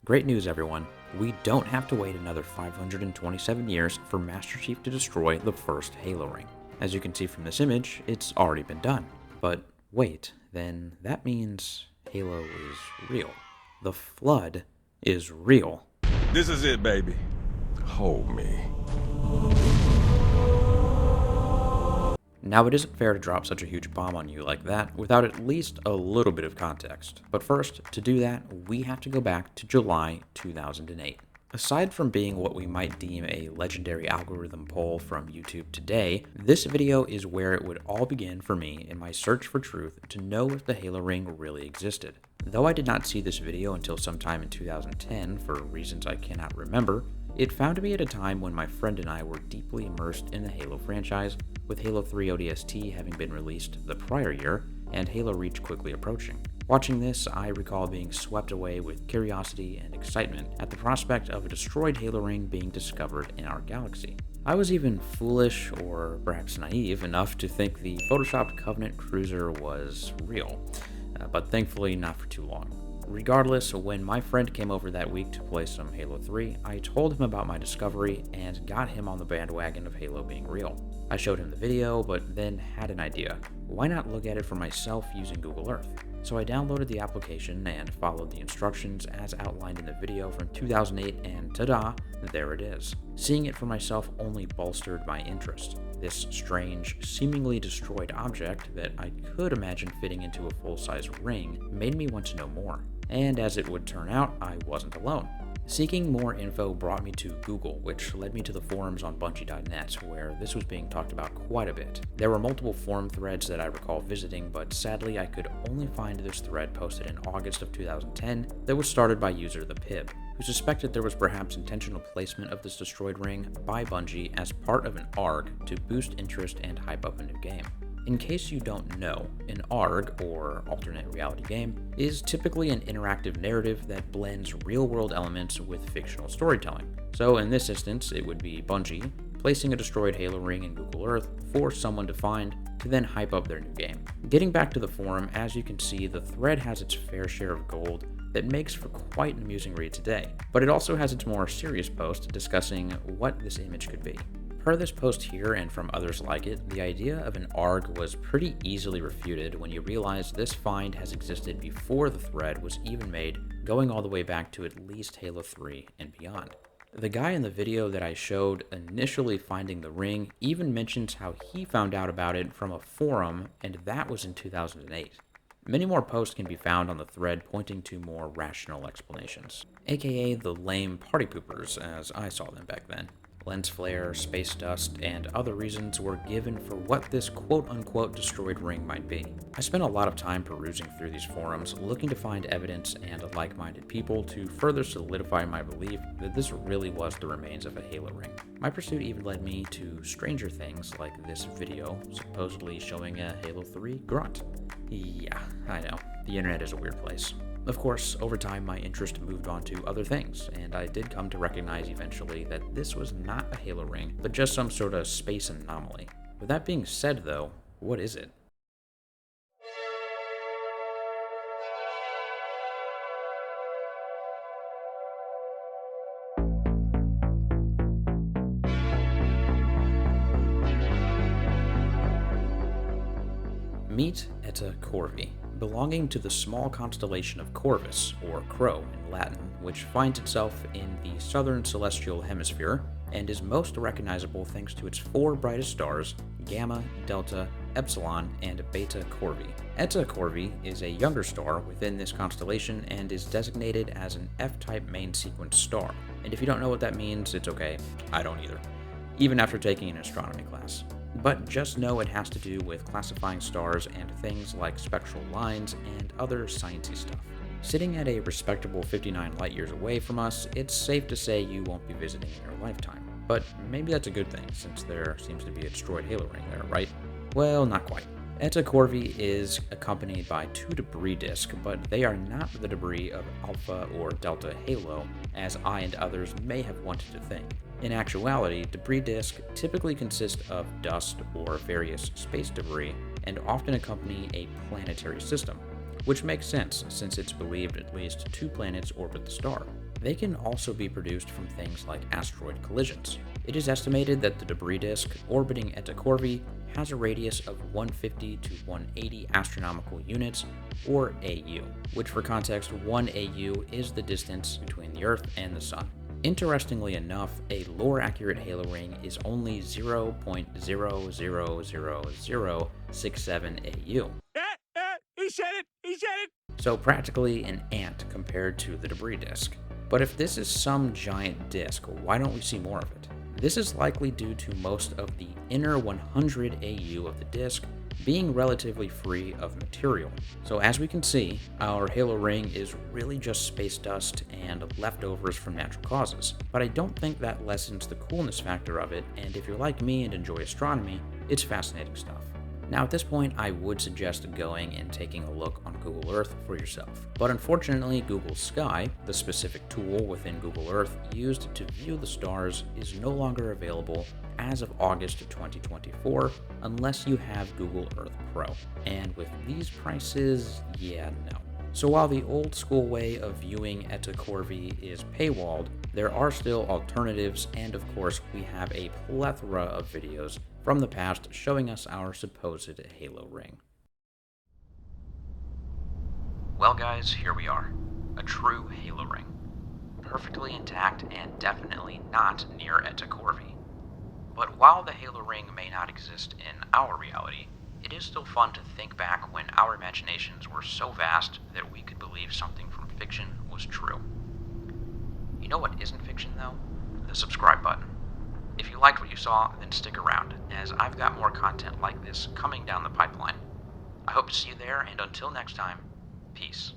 Great news, everyone. We don't have to wait another 527 years for Master Chief to destroy the first Halo ring. As you can see from this image, it's already been done. But wait, then that means Halo is real. The Flood is real. This is it, baby. Hold me. Now, it isn't fair to drop such a huge bomb on you like that without at least a little bit of context. But first, to do that, we have to go back to July 2008. Aside from being what we might deem a legendary algorithm poll from YouTube today, this video is where it would all begin for me in my search for truth to know if the Halo ring really existed. Though I did not see this video until sometime in 2010 for reasons I cannot remember, it found me at a time when my friend and I were deeply immersed in the Halo franchise, with Halo 3 ODST having been released the prior year, and Halo Reach quickly approaching. Watching this, I recall being swept away with curiosity and excitement at the prospect of a destroyed Halo ring being discovered in our galaxy. I was even foolish, or perhaps naive, enough to think the photoshopped Covenant cruiser was real, but thankfully not for too long. Regardless, when my friend came over that week to play some Halo 3, I told him about my discovery and got him on the bandwagon of Halo being real. I showed him the video, but then had an idea. Why not look at it for myself using Google Earth? So I downloaded the application and followed the instructions as outlined in the video from 2008, and ta-da, there it is. Seeing it for myself only bolstered my interest. This strange, seemingly destroyed object that I could imagine fitting into a full-size ring made me want to know more. And as it would turn out, I wasn't alone. Seeking more info brought me to Google, which led me to the forums on Bungie.net, where this was being talked about quite a bit. There were multiple forum threads that I recall visiting, but sadly I could only find this thread posted in August of 2010 that was started by user The Pib, who suspected there was perhaps intentional placement of this destroyed ring by Bungie as part of an ARG to boost interest and hype up a new game. In case you don't know, an ARG, or alternate reality game, is typically an interactive narrative that blends real-world elements with fictional storytelling. So in this instance, it would be Bungie placing a destroyed Halo ring in Google Earth for someone to find to then hype up their new game. Getting back to the forum, as you can see, the thread has its fair share of gold that makes for quite an amusing read today, but it also has its more serious post discussing what this image could be. Per this post here and from others like it, the idea of an ARG was pretty easily refuted when you realize this find has existed before the thread was even made, going all the way back to at least Halo 3 and beyond. The guy in the video that I showed initially finding the ring even mentions how he found out about it from a forum, and that was in 2008. Many more posts can be found on the thread pointing to more rational explanations, aka the lame party poopers as I saw them back then. Lens flare, space dust, and other reasons were given for what this quote-unquote destroyed ring might be. I spent a lot of time perusing through these forums, looking to find evidence and like-minded people to further solidify my belief that this really was the remains of a Halo ring. My pursuit even led me to stranger things like this video, supposedly showing a Halo 3 grunt. Yeah, I know, the internet is a weird place. Of course, over time my interest moved on to other things, and I did come to recognize eventually that this was not a Halo ring, but just some sort of space anomaly. With that being said though, what is it? Meet Eta Corvi, belonging to the small constellation of Corvus, or Crow in Latin, which finds itself in the southern celestial hemisphere and is most recognizable thanks to its four brightest stars, Gamma, Delta, Epsilon, and Beta Corvi. Eta Corvi is a younger star within this constellation and is designated as an F-type main sequence star. And if you don't know what that means, it's okay, I don't either, even after taking an astronomy class. But just know it has to do with classifying stars and things like spectral lines and other sciencey stuff. Sitting at a respectable 59 light years away from us, it's safe to say you won't be visiting in your lifetime. But maybe that's a good thing, since there seems to be a destroyed Halo ring there, right? Well, not quite. Eta Corvi is accompanied by two debris disks, but they are not the debris of Alpha or Delta Halo, as I and others may have wanted to think. In actuality, debris disks typically consist of dust or various space debris, and often accompany a planetary system, which makes sense since it's believed at least 2 planets orbit the star. They can also be produced from things like asteroid collisions. It is estimated that the debris disk orbiting Eta Corvi has a radius of 150 to 180 astronomical units, or AU, which for context, 1 AU is the distance between the Earth and the Sun. Interestingly enough, a lore-accurate halo ring is only 0.0000067 AU. He said it! He said it! So practically an ant compared to the debris disk. But if this is some giant disk, why don't we see more of it? This is likely due to most of the inner 100 AU of the disk being relatively free of material. So as we can see, our halo ring is really just space dust and leftovers from natural causes. But I don't think that lessens the coolness factor of it, and if you're like me and enjoy astronomy, it's fascinating stuff. Now at this point, I would suggest going and taking a look on Google Earth for yourself. But unfortunately, Google Sky, the specific tool within Google Earth used to view the stars, is no longer available as of August 2024 unless you have Google Earth Pro. And with these prices, yeah, no. So while the old school way of viewing Eta Corvi is paywalled, there are still alternatives, and of course we have a plethora of videos from the past showing us our supposed halo ring. Well guys, here we are. A true halo ring. Perfectly intact and definitely not near Eta Corvi. But while the halo ring may not exist in our reality, it is still fun to think back when our imaginations were so vast that we could believe something from fiction was true. You know what isn't fiction though? The subscribe button. If you liked what you saw, then stick around, as I've got more content like this coming down the pipeline. I hope to see you there, and until next time, peace.